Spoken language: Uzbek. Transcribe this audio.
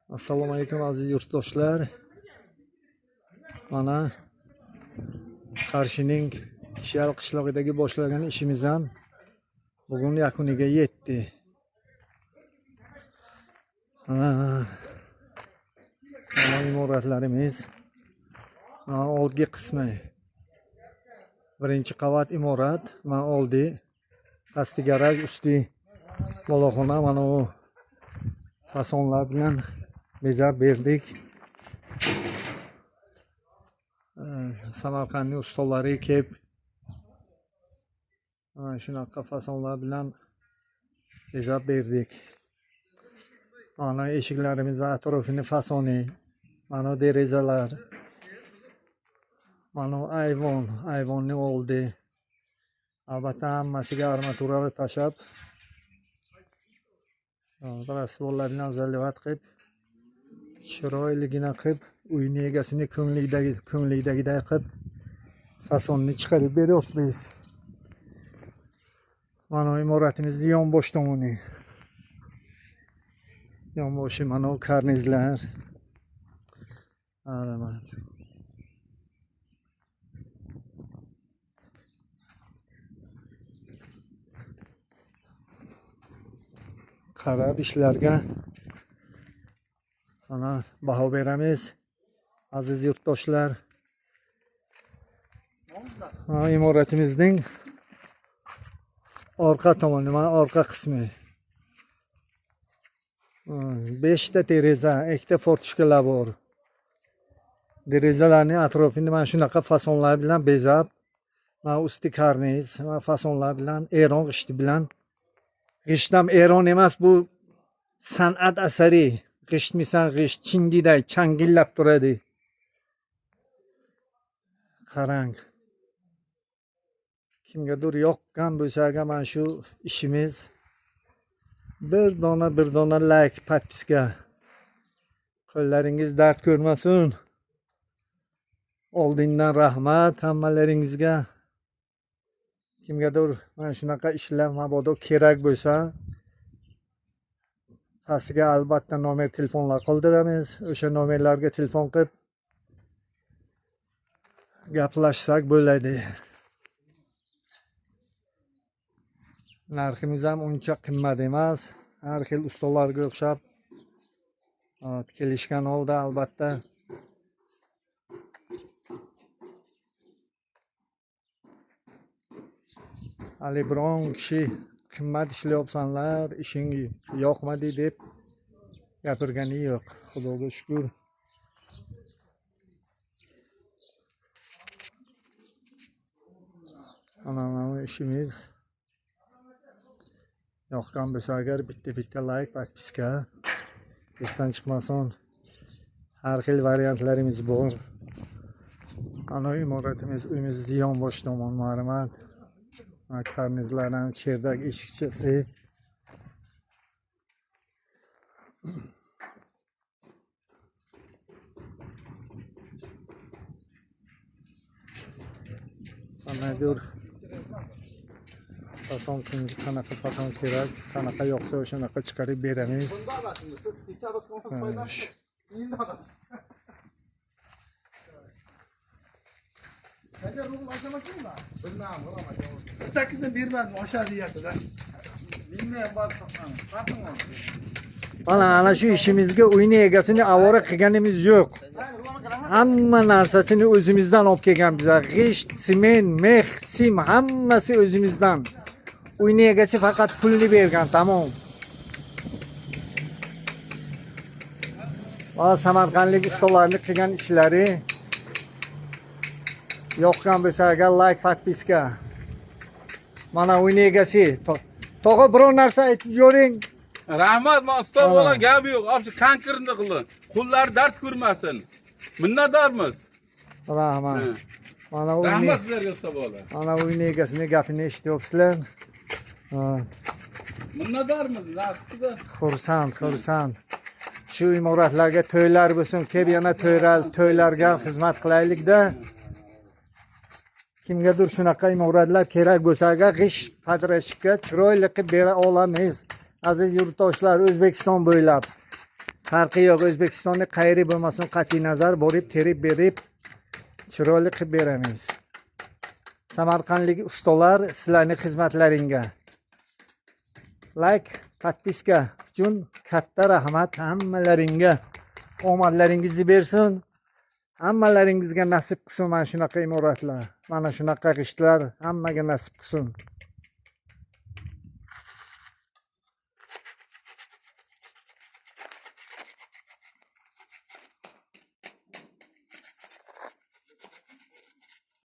Assalomu alaykum aziz yurtdoshlar. Mana Qarshining Tishal qishlog'idagi boshlagan ishimiz ham bugun yakuniga yetdi. Mana imoratlarimiz oldgi qismi. Birinchi qavat imorat, mana oldi pasti garaj, usti boloxona, mana u fasonlar bilan bezab berdik. Samarqandning ustalari kelib shunaqa fasonlar bilan bezab berdik. Mana eshiklarimiz atrofini fasoni, mana derazalar, mana ayvonni oldi. Albatta hammasiga armaturalar tashab, rasvollar bilan zalvat qilib, chiroyligina qilib, uyni egasini ko'nglidagiday qilib fasonni chiqarib beryapmiz. Mana imoratimizni yonbosh tomoni. Yonboshi mana karnizlar. Qarab ishlarga mana baho beramiz aziz yurtdoshlar. Imoratimizning orqa tomoni, mana orqa qismi. 5 ta deraza, 2 ta fortishkalar bor. Derazalarning atrofini mana shunaqa fasonlar bilan bezab, mana usti karniz, mana fasonlar bilan, eron g'ishti bilan. G'isht ham eron emas, bu san'at asari. G'ishtmisan, g'isht chingiday changillab turadi. Qarang. Kimgadir yoqqan bo'lsa, mana shu ishimiz, bir dona like, podpiska. Qo'llaringiz dard ko'rmasin. Oldindan rahmat hammalaringizga. Kimgadir mana shunaqa ishlar mabodo kerak bo'lsa, pastiga albatta nomer telefonlar qoldiramiz. O'sha nomerlarga telefon qilib gaplashsak bo'ladi. Narximiz ham uncha qimmat emas. Har xil ustalarga o'xshab kelishgan holda albatta hali biron kishi qimmat ishlayapsanlar, ishing yoqmadi deb gapirgani yo'q. Xudoga shukr. Mana ishimiz yoqqan bo'lsa agar bitta like, podpiska esdan chiqmasin. Har xil variantlarimiz bor. Ana imoratimiz, uyimiz yonbosh tomon marhamat. Karnizlar ham cherdak eshikchasi. Qanaqadir fason qanaqa fason kerak, qanaqa yoqsa o'shanaqa chiqarib beramiz. Ana shu ishimizga uyni egasini avora qilganimiz yo'q. Hamma narsasini o'zimizdan olib kelganmiz. G'isht, sement, mex, sim hammasi o'zimizdan. Uyni egasi faqat pulni bergan, tamom. Va Samarqandlik ustalarning qilgan ishlari yoqqan bo'lsa agar like, podpiska. Mana uyni egasi. Tog'a biror narsa aytib yo'ring. Rahmat, men usta bola gap yo'q. O'sha konkretni qilin. Qullar dard ko'rmasin. Minnatdormiz. Rahmat. Mana rahmat sizlarga usta bola. Mana uyni egasini gapini eshityapsizlar. Minnatdormiz, nasibda. Xursand. Shu imoratlarga to'ylar bo'lsin, kelib yana to'ylarga xizmat qilaylik-da. Kimgadir shunaqa imoratlar kerak bo'lsa, g'isht patrashga chiroyli qilib bera olamiz. Aziz yurtdoshlar, O'zbekiston bo'ylab farqi yo'q. O'zbekistonda qayeri bo'lmasin, qat'iy nazar borib, terib berib, chiroyli qilib beramiz. Samarqandlik ustalar sizlarning xizmatlaringga. Like, podpiska uchun katta rahmat hammalaringga. Omadlaringizni bersin. Hammalaringizga nasib qilsin mana shunaqa imoratlar, mana shunaqa g'ishtlar hammaga nasib qilsin.